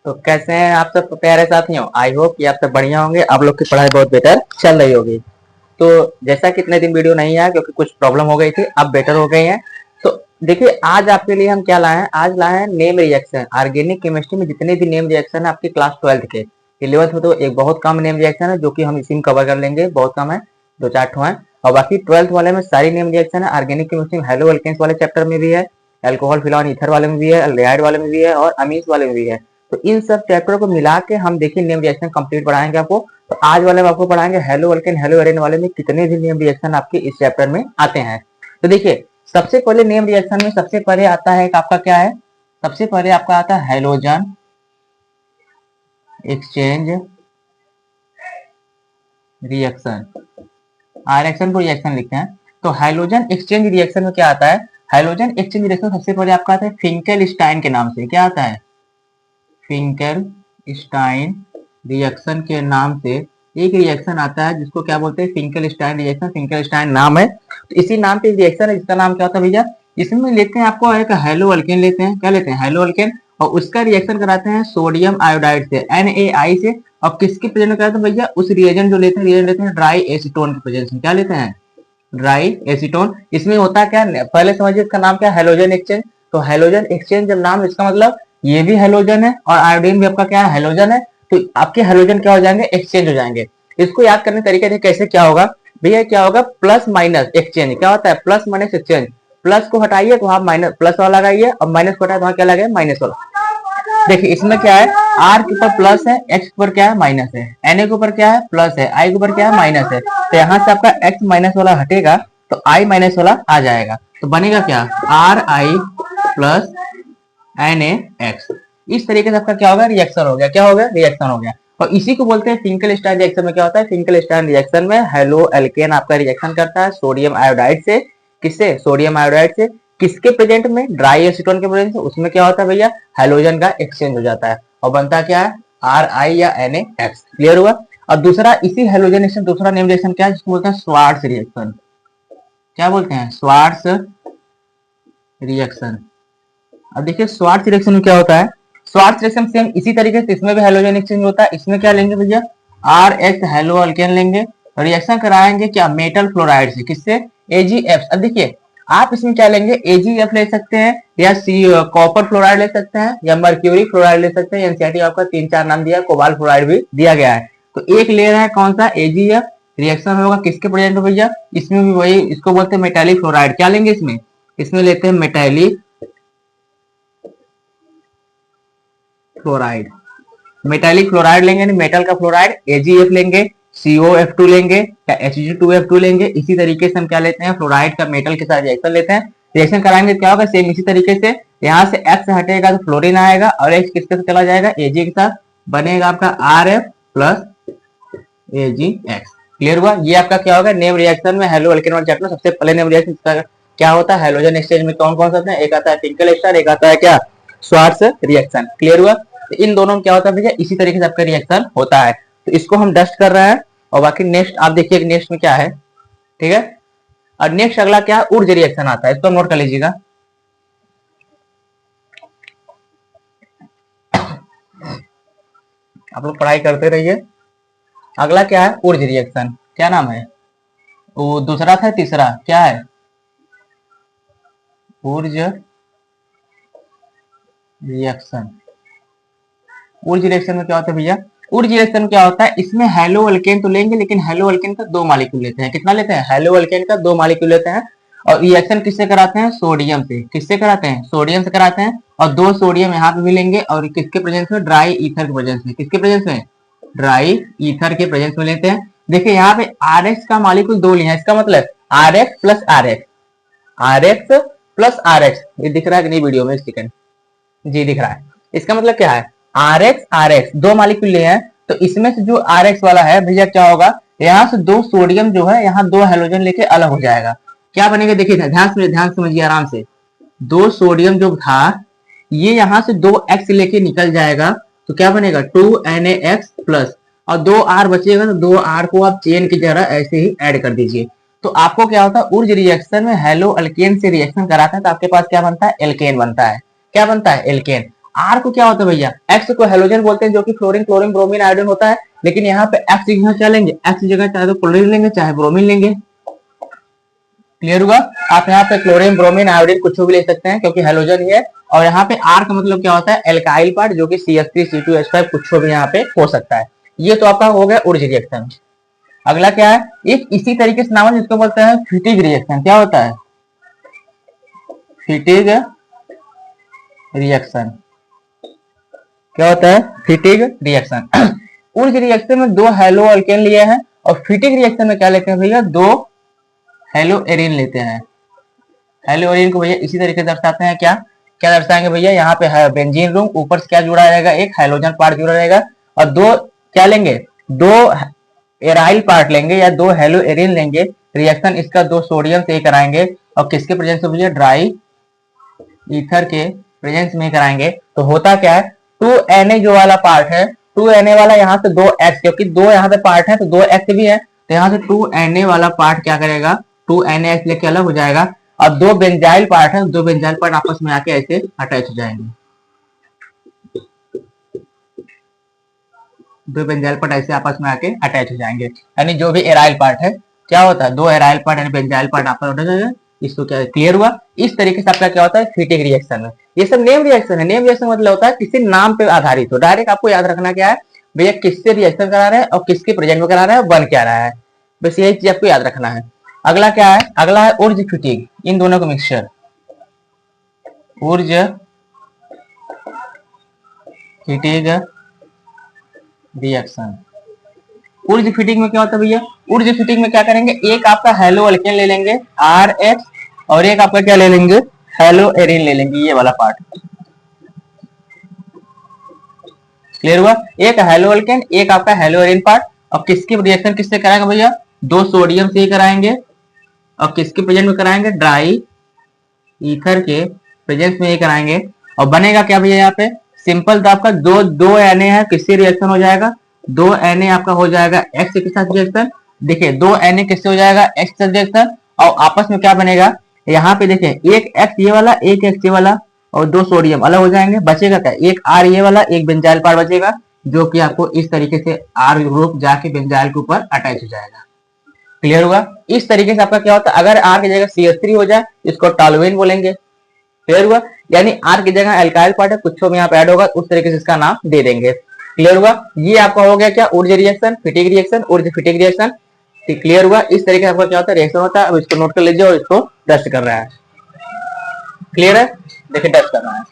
तो कैसे हैं आप सब प्यारे साथियों। आई होप कि आप सब बढ़िया होंगे। आप लोग की पढ़ाई बहुत बेटर चल रही होगी। तो जैसा कि इतने दिन वीडियो नहीं आया क्योंकि कुछ प्रॉब्लम हो गई थी, अब बेटर हो गई है। तो देखिए आज आपके लिए हम क्या लाए हैं। आज लाए हैं नेम रिएक्शन। ऑर्गेनिक केमिस्ट्री में जितने भी नेम रिएक्शन है आपकी क्लास 12th के, 11th में तो एक बहुत कम नेम रिएक्शन है जो कि हम इसी में कवर कर लेंगे, बहुत कम है, दो चार ठो है। और बाकी 12th वाले में सारी नेम रिएक्शन है। ऑर्गेनिक केमिस्ट्री में हेलो अल्केन्स वाले चैप्टर में भी है, अल्कोहल फिनॉल ईथर वाले में भी है, एल्डिहाइड वाले में भी है और अमीन्स वाले में भी है। तो इन सब चैप्टर को मिला के हम देखिए नेम रिएक्शन कंप्लीट पढ़ाएंगे आपको। तो आज वाले में आपको पढ़ाएंगे हेलो अल्केन हेलो एरेन वाले में कितने भी नेम रिएक्शन आपके इस चैप्टर में आते हैं। तो देखिए सबसे पहले नेम रिएक्शन में सबसे पहले आता है आपका क्या है, सबसे पहले आपका आता है हेलोजन एक्सचेंज रिएक्शन। रिएक्शन को रिएक्शन लिखते हैं। तो हाइड्रोजन एक्सचेंज रिएक्शन में क्या आता है, हाइड्रोजन एक्सचेंज रिएक्शन सबसे पहले आपका आता है फिंकेलस्टाइन के नाम से। क्या आता है, फिंकेलस्टाइन रिएक्शन के नाम से एक रिएक्शन आता है जिसको क्या बोलते हैं, फिंकेलस्टाइन रिएक्शन। फिंकेलस्टाइन नाम है, तो इसी नाम पे रिएक्शन है जिसका नाम क्या होता है भैया, इसमें लेते हैं आपको एक हेलो अल्केन लेते हैं। क्या लेते हैं, हेलो अल्केन, और उसका रिएक्शन कराते हैं सोडियम आयोडाइड से, NaI से। और किसके प्रेजेंट में कराते हैं भैया, उस रिएजेंट जो लेते हैं, रिएजेंट लेते हैं ड्राई एसीटोन के प्रेजेंस में। क्या लेते हैं, ड्राई एसीटोन। इसमें होता क्या, पहले समझिए इसका नाम क्या है, हेलोजन एक्सचेंज। तो हेलोजन एक्सचेंज जब नाम, इसका मतलब ये भी हेलोजन है और आयोडीन भी आपका क्या है, हेलोजन है। तो आपके हेलोजन क्या हो जाएंगे, एक्सचेंज हो जाएंगे। इसको याद करने तरीके से कैसे क्या होगा भैया, क्या होगा, प्लस माइनस एक्सचेंज। क्या होता है, प्लस माइनस एक्सचेंज। प्लस को हटाइए तो आप माइनस प्लस वाला लगाइए, और माइनस को हटाए तो क्या लगाइए, माइनस वाला। देखिए इसमें क्या है, आर के ऊपर प्लस है, एक्स के ऊपर क्या है, माइनस है, एन के ऊपर क्या है, प्लस है, आई के ऊपर क्या है, माइनस है। तो यहाँ से आपका एक्स माइनस वाला हटेगा तो आई माइनस वाला आ जाएगा। तो बनेगा क्या, R I plus N A X. इस तरीके से आपका क्या होगा, रिएक्शन हो गया। क्या हो गया, रिएक्शन हो गया। और इसी को बोलते हैं फिंकेलस्टाइन रिएक्शन में क्या होता है, फिंकेलस्टाइन रिएक्शन में हेलो एल्केन आपका रिएक्शन करता है सोडियम आयोडाइड से। किससे, सोडियम आयोडाइड से। किसके प्रेजेंट में, ड्राई एसीटोन के प्रेजेंट में। उसमें क्या होता है भैया, हेलोजन का एक्सचेंज हो जाता है और बनता क्या है, आर आई या एन ए एक्स। क्लियर हुआ। और दूसरा इसी हेलोजन रिएक्शन दूसरा नेम रिएक्शन क्या है, जिसको बोलते हैं स्वार्ट्स रिएक्शन। क्या बोलते हैं, स्वार्ट्स रिएक्शन। अब देखिए स्वार्ट्स रिएक्शन में क्या होता है, स्वार्ट्स रिएक्शन सेम इसी तरीके से इसमें भी हेलोजन एक्सचेंज होता है। इसमें क्या लेंगे भैया, आर एक्स हेलो अल्केन लेंगे, रिएक्शन कराएंगे क्या, मेटल फ्लोराइड से। किससे, AgF। अब देखिए आप इसमें क्या लेंगे, AgF ले सकते हैं या कॉपर फ्लोराइड ले सकते हैं या मर्क्यूरी फ्लोराइड ले सकते हैं। एनसीईआरटी आपका 3-4 नाम दिया है, कोबाल्ट फ्लोराइड भी दिया गया है। तो एक ले रहा है कौन सा, AgF। रिएक्शन होगा किसके प्रेजेंट में भैया, इसमें भी वही, इसको बोलते हैं मेटालिक फ्लोराइड। क्या लेंगे इसमें, इसमें लेते हैं मेटालिक फ्लोराइड। मेटालिक फ्लोराइड लेंगे, मेटल का फ्लोराइड, AgF लेंगे, COF2 लेंगे या Hg2F2 लेंगे। इसी तरीके से हम क्या लेते हैं, फ्लोराइड का मेटल के साथ रिएक्शन लेते हैं। रिएक्शन कराएंगे क्या होगा, सेम इसी तरीके से। यहाँ से X हटेगा तो फ्लोरीन आएगा और X किसके साथ चला जाएगा, Ag के साथ। बनेगा आपका RF प्लस AgX। क्लियर हुआ। ये आपका क्या होगा, नेम रिएक्शन में हेलो अल्केन वाले चैप्टर सबसे पहले नेम रिएक्शन क्या होता है, हेलोजन एक्सचेंज में कौन कौन सा होता है, एक आता है फिंकेलस्टाइन, एक आता है क्या, स्वार्ट्स रिएक्शन। क्लियर हुआ। तो इन दोनों में क्या होता है भैया, इसी तरीके से आपका रिएक्शन होता है। तो इसको हम डस्ट कर रहे हैं। और बाकी नेक्स्ट आप देखिए नेक्स्ट में क्या है, ठीक है। और नेक्स्ट अगला क्या है, ऊर्ज रिएक्शन आता है, इसको नोट कर लीजिएगा। आप लोग पढ़ाई करते रहिए। अगला क्या है, ऊर्ज रिएक्शन। क्या नाम है, वो दूसरा था, तीसरा क्या है, ऊर्ज रिएक्शन। ऊर्ज रिएक्शन में क्या होता है भैया, ऊर्ज रिएक्शन क्या होता है, इसमें हेलो अल्केन तो लेंगे लेकिन हेलो अल्केन का 2 मॉलिक्यूल लेते हैं। कितना लेते हैं, हेलो अल्केन का 2 मॉलिक्यूल लेते हैं। और रिएक्शन किससे कराते हैं, सोडियम से। किससे कराते हैं, सोडियम से कराते हैं। और 2 सोडियम यहाँ पे भी लेंगे और किसके प्रेजेंस में, ड्राई ईथर के प्रेजेंस में। किसके प्रेजेंस में, ड्राई ईथर के प्रेजेंस में लेते हैं। देखिए यहाँ पे RX का मॉलिक्यूल 2 लिया है, इसका मतलब RX plus RX, RX plus RX। ये दिख रहा है कि नहीं वीडियो में, एक सेकंड, जी दिख रहा है। इसका मतलब क्या है, RX 2 मॉलिक्यूल लिए हैं। तो इसमें से जो RX वाला है भैया क्या होगा, यहाँ से 2 सोडियम जो है, यहाँ 2 हेलोजन लेके अलग हो जाएगा। क्या बनेगा, देखिए ध्यान समझिए आराम से। 2 सोडियम जो था ये यहाँ से 2 X लेके निकल जाएगा। तो क्या बनेगा, 2NaX प्लस, और 2 R बचेगा तो 2 R को आप चेन की तरह ऐसे ही ऐड कर दीजिए। तो आपको क्या होता है, ऊर्ज रिएक्शन में हेलो अल्केन से रिएक्शन कराता है तो आपके पास क्या बनता है, एल्केन बनता है। क्या बनता है, एल्केन। आर को क्या होता है भैया, एक्स को हेलोजन बोलते हैं, जो कि फ्लोरीन क्लोरीन ब्रोमीन आयोडीन होता है। लेकिन यहाँ पे एक्स की जगह क्या लेंगे, एक्स की जगह चाहे तो क्लोरीन लेंगे चाहे ब्रोमीन लेंगे। क्लियर हुआ। आप यहाँ पे क्लोरीन ब्रोमीन आयोडीन कुछ भी ले सकते हैं क्योंकि हेलोजन ही है। और यहाँ पे आर का मतलब क्या होता है, एल्काइल पार्ट, जो कि CH3 C2H5 कुछ भी यहाँ पे हो सकता है। ये तो आपका हो गया उर्ज रिएक्शन। अगला क्या है, एक इसी तरीके से नाम है जिसको बोलते हैं फिटिग रिएक्शन। क्या होता है, फिटिग रिएक्शन। क्या होता है, फिटिग रिएक्शन। उर्ज रिएक्शन में 2 हेलो अल्केन लिए हैं और फिटिग रिएक्शन में क्या लेते हैं भैया, 2 हेलो एरिन लेते हैं। हेलो एरिन को भैया इसी तरीके से दर्शाते हैं, क्या क्या दर्शाएंगे भैया, यहाँ पे है बेंजीन रूम, ऊपर से क्या जुड़ा रहेगा, एक हाइड्रोजन पार्ट जुड़ा रहेगा और 2 क्या लेंगे, 2 एराइल पार्ट लेंगे या 2 हेलो एरिन लेंगे। रिएक्शन इसका 2 सोडियम से कराएंगे और किसके प्रेजेंस में भैया, ड्राई ईथर के प्रेजेंस में कराएंगे। तो होता क्या है, 2Na जो वाला पार्ट है, 2Na वाला यहाँ से 2X, क्योंकि 2 यहाँ पे पार्ट है तो 2X भी है, तो यहाँ से 2Na वाला पार्ट क्या करेगा, 2NaX लेके अलग हो जाएगा और 2 बेंजाइल पार्ट है, 2 बेंजाइल पार्ट आपस में आके ऐसे अटैच हो जाएंगे। 2 बेंजाइल पार्ट ऐसे आपस में आके अटैच हो जाएंगे, यानी जो भी एराइल पार्ट है क्या होता है, 2 एराइल पार्ट यानी बेंजाइल पार्ट आपस में अटैच हो जाएगा। इसको क्या क्लियर हुआ। इस तरीके से आपका क्या होता है, फिटिग रिएक्शन में। ये सब नेम रिएक्शन है। नेम रिएक्शन मतलब होता है किसी नाम पे आधारित हो। डायरेक्ट आपको याद रखना क्या है भैया, किससे रिएक्शन करा रहे हैं और किसके प्रेजेंट में करा रहे हैं, बन क्या रहा है, बस यही चीज आपको याद रखना है। अगला क्या है, अगला है ऊर्ज फिटिग, इन दोनों का mixture, Wurtz Fittig reaction. Wurtz Fittig में क्या होता है भैया, ऊर्ज फिटिंग में क्या करेंगे, एक आपका हेलो अल्केन ले लेंगे RH और एक आपका क्या ले लेंगे, हेलो एरिन ले लेंगे, ये वाला पार्ट। क्लियर हुआ। एक हेलो अल्केन एक आपका हेलो एरिन पार्ट। और किसकी रिएक्शन किससे कराएंगे भैया, 2 सोडियम से ही कराएंगे और किसके प्रेजेंट में कराएंगे, ड्राई ईथर के प्रेजेंस में ही कराएंगे। और बनेगा क्या भैया, यहाँ पे सिंपल, तो आपका दो Na है, किससे रिएक्शन हो जाएगा, 2 Na आपका हो जाएगा X के साथ रिएक्शन। देखिए 2 Na किससे हो जाएगा, X के साथ रिएक्शन, और आपस में क्या बनेगा, यहाँ पे देखिए एक X ये वाला एक X ये वाला और 2 सोडियम अलग हो जाएंगे। बचेगा क्या, एक R ये वाला एक बेंजाइल पार्ट बचेगा, जो कि आपको इस तरीके से R ग्रुप जाके बेंजाइल के ऊपर अटैच हो जाएगा। क्लियर हुआ। इस तरीके से आपका क्या होता है, अगर R की जगह CH3 हो जाए इसको टॉलुएन बोलेंगे। क्लियर हुआ, यानी R की जगह एल्काइल पार्ट है, कुछ भी यहाँ पे ऐड होगा उस तरीके से इसका नाम दे देंगे। क्लियर हुआ। ये आपका हो गया क्या, Wurtz reaction, Fittig reaction, Wurtz Fittig reaction. Clear हुआ। इस तरीके से आपका क्या होता है, रिएक्शन होता है। अब इसको नोट कर लीजिए और इसको डस्ट कर रहा है। क्लियर है, देखिए डस्ट कर रहा है।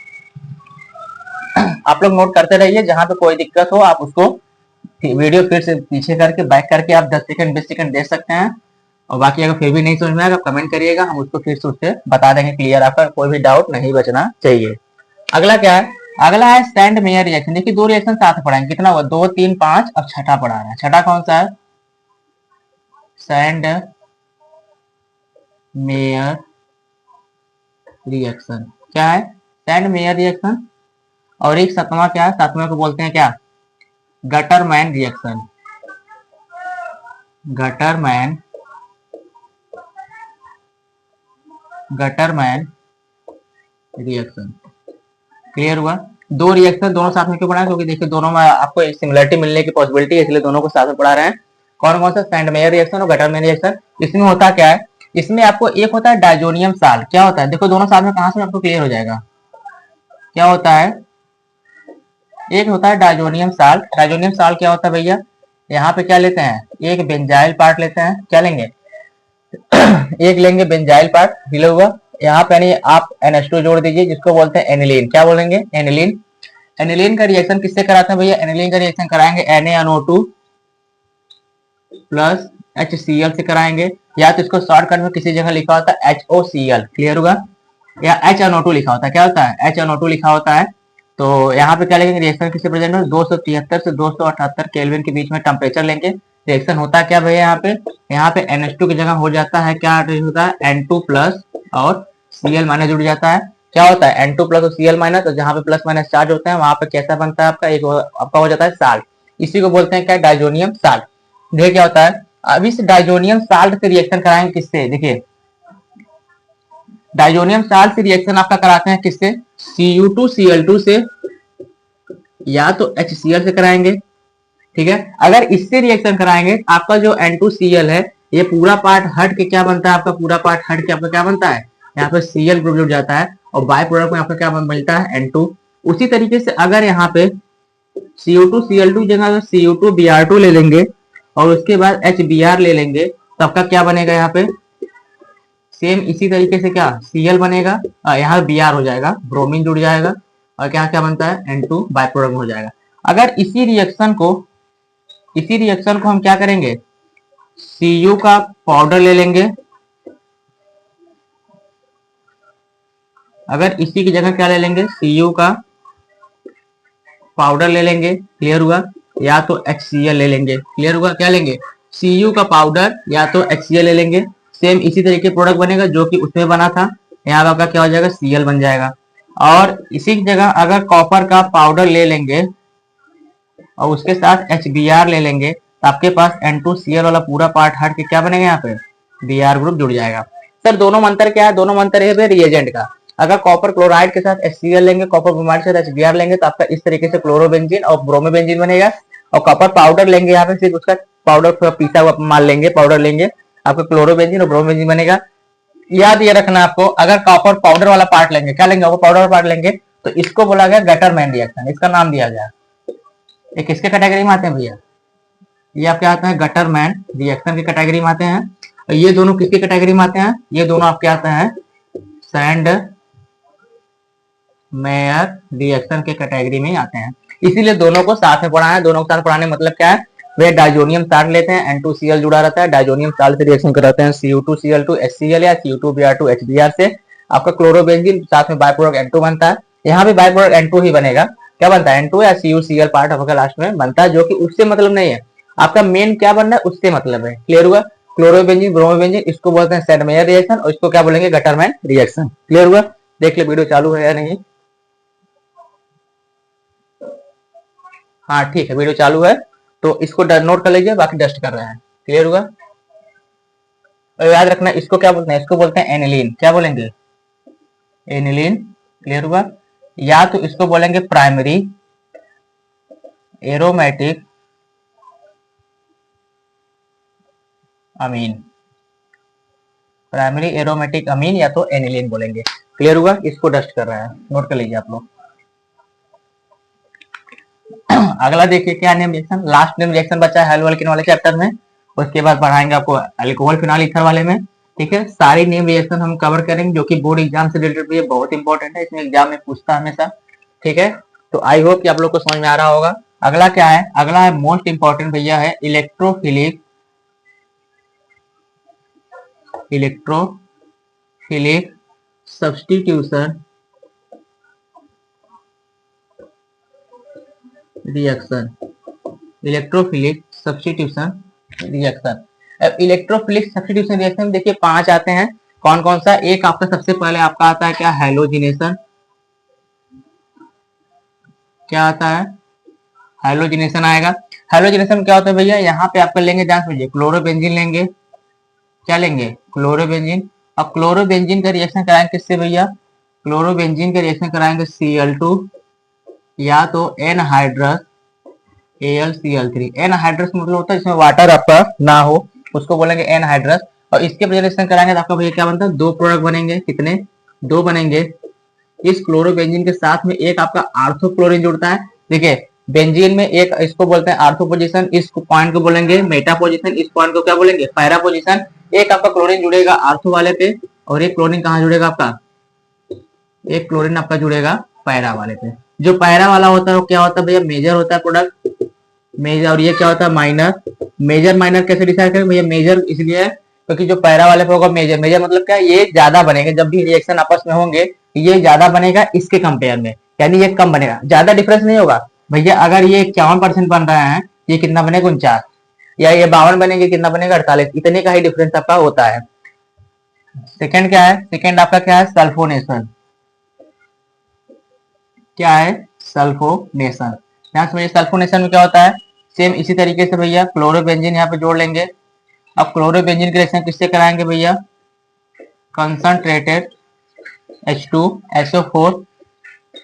आप लोग नोट करते रहिए, जहां पे कोई दिक्कत हो आप उसको वीडियो फिर से पीछे करके बैक करके आप 10 सेकंड 20 सेकंड दे सकते हैं। और बाकी अगर फिर भी नहीं समझ में आएगा कमेंट करिएगा, हम उसको फिर से उससे बता देंगे क्लियर, आपका कोई भी डाउट नहीं बचना चाहिए। अगला क्या है, अगला है सैंड मेयर रिएक्शन। देखिए 2 रिएक्शन साथ पढ़ाएंगे, कितना हुआ 2 3 5, अब छठा पढ़ा रहा है। छठा कौन सा है, सैंड मेयर रिएक्शन। क्या है, सैंड मेयर रिएक्शन। और एक सातवां क्या है, सातवां को बोलते हैं क्या, Gattermann reaction. Gattermann reaction. Clear हुआ। 2 रिएक्शन दोनों साथ में क्यों पढ़ा है, क्योंकि देखिए दोनों में आपको सिमिलरिटी मिलने की पॉसिबिलिटी है, इसलिए दोनों को साथ में पढ़ा रहे हैं। कौन कौन सा, सैंड मेयर रिएक्शन और गटरमैन रिएक्शन। इसमें होता क्या है, इसमें आपको एक होता है डाइजोनियम साल्ट। क्या होता है, देखो दोनों साथ में कहां से आपको क्लियर हो जाएगा। क्या होता है, एक होता है डाइजोनियम साल्ट। डाइजोनियम साल्ट क्या होता है भैया, यहाँ पे क्या लेते हैं, एक बेंजाइल पार्ट लेते हैं। क्या लेंगे एक लेंगे बेंजाइल पार्ट, हिला हुआ। यहाँ पे यानी आप NH2 जोड़ दीजिए, जिसको बोलते हैं एनिलीन। क्या बोलेंगे, एनिलीन। एनिलीन का रिएक्शन किससे कराते हैं भैया, एनिलीन का रिएक्शन कराएंगे NaNO2 प्लस HCl से कराएंगे, या तो इसको शॉर्टकट में किसी जगह लिखा होता है HOCl। क्लियर होगा, या HNO2 लिखा होता है। क्या होता है, HNO2 लिखा होता है। तो यहाँ पे क्या लेंगे, रिएक्शन किससे प्रेजेंट है, 273 से 278 केल्विन के बीच में टेम्परेचर लेंगे। रिएक्शन होता क्या भैया, यहाँ पे NH2 की जगह हो जाता है क्या होता है, N2 प्लस और Cl माइनस जुड़ जाता है। क्या होता है, N2 प्लस और Cl माइनस, तो जहाँ पे प्लस माइनस चार्ज होते हैं वहां पे कैसा बनता है आपका, एक आपका हो जाता है साल्ट। इसी को बोलते हैं क्या, डाइजोनियम साल्ट। देखिए क्या होता है, अब इस डाइजोनियम साल्ट से रिएक्शन कराएंगे किससे, देखिए डाइजोनियम साल्ट से रिएक्शन आपका कराते हैं किससे, Cu2Cl2 से या तो HCl से कराएंगे, ठीक है। अगर इससे रिएक्शन कराएंगे आपका जो N2Cl है ये पूरा पार्ट हट के क्या बनता है, आपका पूरा पार्ट हट के आपका क्या बनता है, यहाँ पे Cl ग्रुप जुड़ जाता है और बाय प्रोडक्ट में आपका क्या मिलता है, N2। उसी तरीके से अगर यहाँ पे Cu2Cl2 जगह अगर Cu2Br2 ले लेंगे और उसके बाद HBr ले लेंगे तो आपका क्या बनेगा, यहाँ पे सेम इसी तरीके से क्या Cl बनेगा, यहाँ Br हो जाएगा, ब्रोमीन जुड़ जाएगा और क्या क्या बनता है, N2 बाय प्रोडक्ट हो जाएगा। अगर इसी रिएक्शन को हम क्या करेंगे, Cu का पाउडर ले लेंगे, अगर इसी की जगह क्या ले लेंगे, Cu का पाउडर ले लेंगे, क्लियर हुआ, या तो HCl ले लेंगे, क्लियर हुआ, क्या लेंगे, Cu का पाउडर या तो HCl ले लेंगे, सेम इसी तरीके प्रोडक्ट बनेगा जो कि उसमें बना था, यहाँ आपका क्या हो जाएगा, Cl बन जाएगा। और इसी की जगह अगर कॉपर का पाउडर ले लेंगे और उसके साथ HBr ले लेंगे तो आपके पास N2Cl वाला पूरा पार्ट हट के क्या बनेगा, यहाँ पे Br ग्रुप जुड़ जाएगा। सर दोनों में अंतर क्या है, दोनों में अंतर है रिएजेंट का। अगर कॉपर क्लोराइड के साथ HCl लेंगे, कॉपर ब्रोमाइड के साथ HBr लेंगे तो आपका इस तरीके से क्लोरोबेंजीन और ब्रोमोबेंजीन बनेगा। और कॉपर पाउडर लेंगे, यहाँ पे सिर्फ उसका पाउडर थोड़ा पीसा हुआ मान लेंगे, पाउडर लेंगे, आपका क्लोरोबेंजीन और ब्रोमोबेंजीन बनेगा। याद ये रखना आपको, अगर कॉपर पाउडर वाला पार्ट लेंगे, क्या लेंगे, कॉपर पाउडर वाला पार्ट लेंगे तो इसको बोला गया गटरमैन रिएक्शन, इसका नाम दिया गया। ये किसके कैटेगरी में आते हैं भैया, ये आपके आते हैं गटरमैन रिएक्शन की कैटेगरी में आते हैं। और ये दोनों किसकी कैटेगरी में आते हैं, ये दोनों आपके आते हैं सैंड मेयर रिएक्शन के कैटेगरी में आते हैं। इसीलिए दोनों को साथ में पढ़ा है। दोनों को साथ पढ़ाने मतलब क्या है, वे डाइजोनियम साल्ट लेते हैं, N2Cl जुड़ा रहता है, डाइजोनियम साल्ट से रिएक्शन कराते हैं Cu2Cl2 HCl या Cu2Br2 HBr से, आपका क्लोरोबेंजीन साथ में बाय प्रोडक्ट N2 बनता है। यहाँ भी बाय प्रोडक्ट N2 ही बनेगा, क्या बनता है, N2 या CuCl पार्ट आपका लास्ट में बनता है, जो कि उससे मतलब नहीं है, आपका मेन क्या बनना है उससे मतलब है, क्लियर हुआ। क्लोरोबेंजीन ब्रोमोबेंजीन इसको बोलते हैं सैंड मेयर रिएक्शन और इसको क्या बोलेंगे, गटरमैन रिएक्शन, क्लियर हुआ। देख ले वीडियो चालू है या नहीं, हाँ ठीक है वीडियो चालू है तो इसको नोट कर लीजिए, बाकी डस्ट कर रहे हैं, क्लियर हुआ। और याद रखना इसको क्या बोलते हैं, इसको बोलते हैं एनिलीन, क्या बोलेंगे, एनिलीन, क्लियर हुआ। या तो इसको बोलेंगे प्राइमरी एरोमेटिक अमीन, प्राइमरी एरोमेटिक अमीन या तो एनिलीन बोलेंगे, क्लियर हुआ। इसको डस्ट कर रहा है, नोट कर लीजिए आप लोग। अगला देखिए क्या name reaction, last name reaction बचा है हेलोअल्किन वाले चैप्टर में, उसके बाद पढ़ाएंगे आपको अल्कोहल फिनॉल ईथर वाले में, ठीक है। सारी नेम रिएक्शन हम कवर करेंगे जो कि बोर्ड एग्जाम से रिलेटेड भी है, बहुत इंपॉर्टेंट है, इसमें एग्जाम में पूछता है हमेशा, ठीक है। तो आई होप कि आप लोग को समझ में आ रहा होगा। अगला क्या है, अगला है मोस्ट इंपॉर्टेंट भैया है electrophilic substitution reaction, electrophilic substitution reaction. अब इलेक्ट्रोफिलिक सब्स्टिट्यूशन रिएक्शन में देखिए 5 आते हैं, कौन कौन सा, एक आपका सबसे पहले आपका आता है क्या, हैलोजिनेशन, क्या आता है, हैलोजिनेशन आएगा। हैलोजिनेशन क्या होता है भैया, यहाँ पे आपका लेंगे, ध्यान समझिए, क्लोरोबेंजीन लेंगे, क्या लेंगे, क्लोरोबेंजीन। अब क्लोरोबेंजीन का रिएक्शन कराएंगे किससे भैया, क्लोरोबेंजीन का रिएक्शन कराएंगे Cl2 या तो एनहाइड्रस AlCl3। एनहाइड्रस मतलब होता है इसमें वाटर आपका ना हो, उसको बोलेंगे एनहाइड्रस। और इसके रिएक्शन कराएंगे तो आपका भैया क्या बनता है, 2 प्रोडक्ट बनेंगे, कितने, 2 बनेंगे। इस क्लोरोबेंजीन के साथ में एक आपका आर्थोक्लोरीन जुड़ता है, देखिए बेंजीन में एक इसको बोलते हैं आर्थो पोजीशन, इस पॉइंट को बोलेंगे मेटा पोजीशन, इस पॉइंट को क्या बोलेंगे, पैरा पोजीशन। एक आपका क्लोरीन जुड़ेगा आर्थो वाले पे और एक क्लोरीन कहाँ जुड़ेगा आपका, एक क्लोरीन आपका जुड़ेगा पैरा वाले पे। जो पैरा वाला होता है वो क्या होता है भैया, मेजर होता है प्रोडक्ट, मेजर। और ये क्या होता है, माइनर। मेजर माइनर कैसे डिसाइड करें भैया, मेजर इसलिए है क्योंकि जो पैरा वाले पे होगा मेजर, मेजर मतलब क्या, ये ज्यादा बनेगा, जब भी रिएक्शन आपस में होंगे ये ज्यादा बनेगा इसके कंपेयर में, यानी ये कम बनेगा, ज्यादा डिफरेंस नहीं होगा भैया। अगर ये 51% बन रहा है, ये कितना बनेगा, 49, या ये 52 बनेंगे, कितना बनेगा, 48, इतने का ही डिफरेंस आपका होता है। सेकंड क्या है, सेकंड आपका क्या है, सल्फोनेशन, क्या है, सल्फोनेशन। यहाँ समझिए सल्फोनेशन में क्या होता है, सेम इसी तरीके से भैया क्लोरोबेंजीन यहाँ पे जोड़ लेंगे। अब क्लोरोबेंजीन के रिएक्शन किससे कराएंगे भैया, कंसंट्रेटेड H2SO4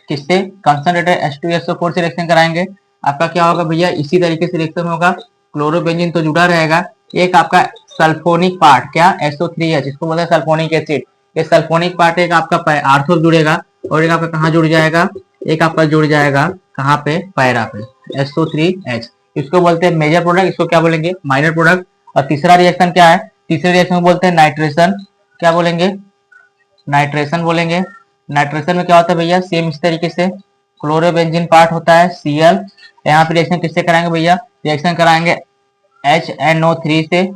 किससे, कंसंट्रेटेड H2SO4 से रिएक्शन कराएंगे, आपका क्या होगा भैया, इसी तरीके से रिएक्शन होगा, क्लोरोबेंजीन तो जुड़ा रहेगा, एक आपका सल्फोनिक पार्ट क्या SO3H, इसको बोलते हैं सल्फोनिक एसिड, ये सल्फोनिक पार्ट एक आपका आर्थो जुड़ेगा और एक आपका कहाँ जुड़ जाएगा, एक आपका जुड़ जाएगा कहाँ पे, पैरा पे, SO3H, इसको बोलते हैं मेजर प्रोडक्ट, इसको क्या बोलेंगे, माइनर प्रोडक्ट। और तीसरा रिएक्शन क्या है, तीसरे रिएक्शन को बोलते हैं नाइट्रेशन, क्या बोलेंगे, नाइट्रेशन बोलेंगे। नाइट्रेशन में क्या होता है भैया, सेम इस तरीके से क्लोरोबेंजीन पार्ट होता है Cl, यहाँ पे रिएक्शन किससे कराएंगे भैया, रिएक्शन कराएंगे HNO3 से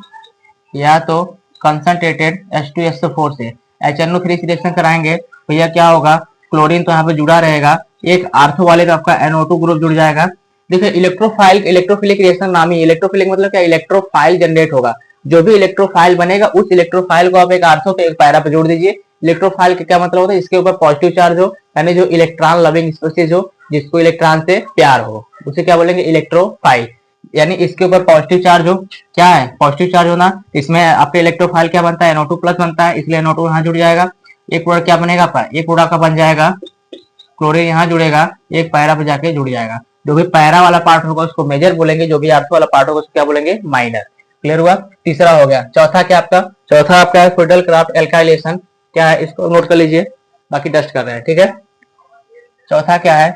या तो कंसंट्रेटेड H2SO4 से, HNO3 से रिएक्शन कराएंगे भैया, क्या होगा, क्लोरीन तो यहाँ पे जुड़ा रहेगा, एक आर्थो वाले का आपका NO2 ग्रुप जुड़ जाएगा। देखिए इलेक्ट्रोफाइल, इलेक्ट्रोफिलिक रिएक्शन नाम ही, इलेक्ट्रोफिलिक मतलब क्या, इलेक्ट्रोफाइल जनरेट होगा, जो भी इलेक्ट्रोफाइल बनेगा उस इलेक्ट्रोफाइल को आप एक आर्थो पे एक पैरा पे जोड़ दीजिए। इलेक्ट्रोफाइल का क्या मतलब होता है, इसके ऊपर पॉजिटिव चार्ज हो, यानी जो इलेक्ट्रॉन लविंग स्पीशीज हो, जिसको इलेक्ट्रॉन से प्यार हो, उसे क्या बोलेंगे, इलेक्ट्रोफाइल, यानी इसके ऊपर पॉजिटिव चार्ज हो, क्या है पॉजिटिव चार्ज होना, इसमें आपके इलेक्ट्रोफाइल क्या बनता है, NO2 प्लस बनता है, इसलिए NO2 यहाँ जुड़ जाएगा, एक प्रोडक्ट क्या बनेगा आपका, एक प्रोडक्ट का बन जाएगा क्लोरीन यहाँ जुड़ेगा, एक पैरा पे जाके जुड़ जाएगा, जो भी पैरा वाला पार्ट होगा उसको मेजर बोलेंगे, जो भी आर्थो वाला पार्ट होगा उसको क्या बोलेंगे, माइनर। क्लियर हुआ, तीसरा हो गया। चौथा क्या आपका, चौथा आपका है फिडेलक्राफ्ट एल्काइलेशन, क्या है इसको नोट कर लीजिए, बाकी टेस्ट कर रहे हैं, ठीक है। चौथा क्या है,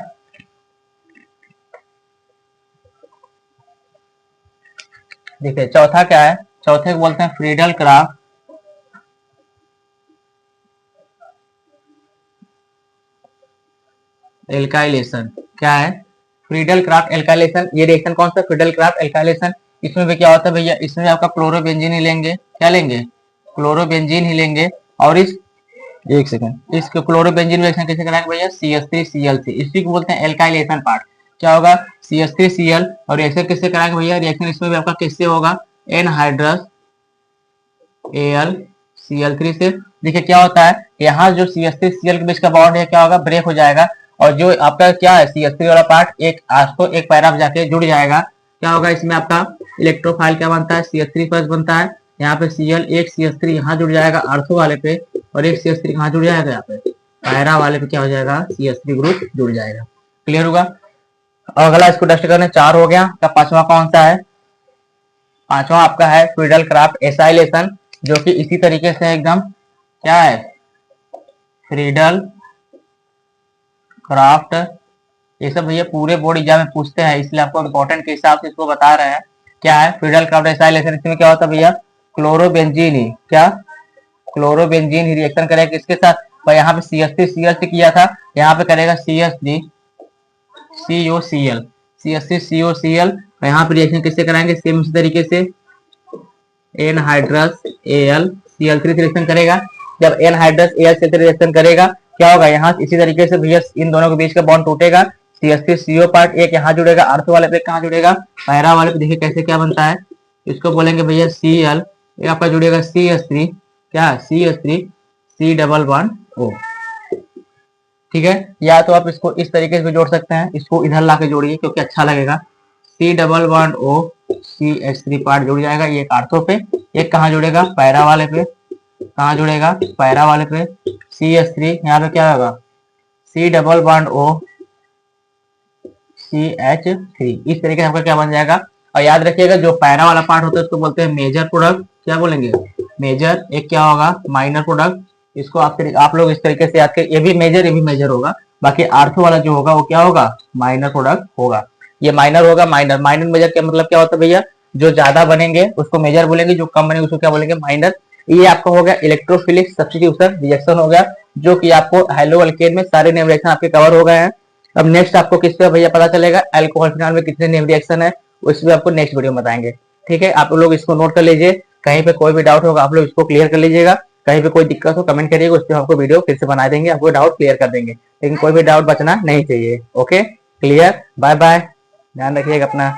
देखिए चौथा क्या है, चौथे को बोलते हैं फ्रीडलक्राफ्ट एल्काइलेशन, क्या है, फ्रीडलक्राफ्ट एल्काइलेशन, ये रिएक्शन कौन सा, फ्रीडलक्राफ्ट एल्काइलेशन, इसमें भी क्या होता है भैया, इसमें आपका क्लोरोबेंजीन ही लेंगे, क्या लेंगे, क्लोरोबेंजीन ही लेंगे, और इस एक सेकंड, इसको क्लोरोबेंजीन रिएक्शन कैसे कराएंगे भैया, CH3Cl से, इसी को बोलते हैं एल्काइलेशन पार्ट, क्या होगा CH3Cl, और रिएक्शन किससे कराएंगे भैया, रिएक्शन इसमें भी आपका किससे होगा, एनहाइड्रस AlCl3 से। देखिए क्या होता है, यहाँ जो CH3Cl के बीच का बॉन्ड है क्या होगा, ब्रेक हो जाएगा, और जो आपका क्या है CH3 वाला पार्ट एक आस्थो एक पैरा जाके जुड़ जाएगा, क्या होगा, इसमें आपका इलेक्ट्रोफाइल क्या बनता है, CH3 प्लस बनता है, यहाँ पे Cl, एक CH3 यहाँ जुड़ जाएगा आर्थो वाले पे, और एक CH3 कहाँ जुड़ जाएगा, यहाँ पे पैरा वाले पे क्या हो जाएगा, CH3 ग्रुप जुड़ जाएगा। क्लियर होगा। अगला इसको टेस्ट करने, 4 हो गया, तो पांचवा कौन सा है, पांचवा आपका है फ्रीडलक्राफ्ट एसाइलेशन, जो कि इसी तरीके से एकदम क्या है, फ्रीडल क्राफ्ट, ये सब भैया पूरे बोर्ड एग्जाम में पूछते हैं, इसलिए आपको इंपॉर्टेंट के हिसाब से इसको बता रहे हैं। क्या है फ्रीडल क्राफ्ट एसाइलेशन, इसमें क्या होता है भैया, क्लोरोबेंजीन ही, क्या क्लोरोबेंजीन ही रिएक्शन करेगा किसके साथ, भाई यहाँ पे CH3Cl से किया था, यहाँ पे करेगा CH3COCl, CH3COCl, यहाँ पे रिएक्शन किससे कराएंगे, सेम इसी तरीके से एनहाइड्रस AlCl3 रिएक्शन करेगा, जब एनहाइड्रस AlCl3 रिएक्शन करेगा क्या होगा, यहाँ इसी तरीके से भैया इन दोनों के बीच का बॉन्ड टूटेगा, CH3CO पार्ट एक यहाँ जुड़ेगा, आर्थो वाले पे कहाँ जुड़ेगा, पैरा वाले पे, देखिए कैसे क्या बनता है, इसको बोलेंगे भैया Cl, ये आपका जुड़ेगा CH3, क्या CH3 C double bond O, ठीक है, या तो आप इसको इस तरीके से भी जोड़ सकते हैं, इसको इधर ला के जोड़िए क्योंकि अच्छा लगेगा, C double bond O CH3 part जुड़ जाएगा, ये एक आर्थो पे, एक कहाँ जुड़ेगा, पैरा वाले पे, कहाँ जुड़ेगा, पैरा वाले पे, CH3 यहाँ पे क्या होगा, C double bond O CH3, इस तरीके से आपका क्या बन जाएगा। और याद रखिएगा जो पैरा वाला पार्ट होता है उसको बोलते हैं मेजर प्रोडक्ट, क्या बोलेंगे मेजर, एक क्या होगा माइनर प्रोडक्ट, इसको आप लोग इस तरीके से याद करें, ये भी मेजर होगा, बाकी आर्थो वाला जो होगा वो क्या होगा, माइनर प्रोडक्ट होगा, ये माइनर होगा, माइनर माइनर मेजर का मतलब क्या होता है भैया, जो ज्यादा बनेंगे उसको मेजर बोलेंगे, जो कम बनेंगे उसको क्या बोलेंगे, माइनर। ये आपका हो गया इलेक्ट्रोफिलिक सब्स्टिट्यूशन रिएक्शन हो गया, जो कि आपको हेलो अल्केन में सारे नेम रिएक्शन आपके कवर हो गए हैं। अब नेक्स्ट आपको किस पे भैया पता चलेगा, अल्कोहल फिनॉल में कितने नेम रिएक्शन है, उसमें आपको नेक्स्ट वीडियो में बताएंगे, ठीक है। आप लोग इसको नोट कर लीजिए, कहीं पे कोई भी डाउट होगा आप लोग इसको क्लियर कर लीजिएगा, कहीं पे कोई दिक्कत हो कमेंट करिएगा, उस पर आपको वीडियो फिर से बना देंगे, आपको डाउट क्लियर कर देंगे, लेकिन कोई भी डाउट बचना नहीं चाहिए। ओके क्लियर, बाय बाय, ध्यान रखिएगा अपना।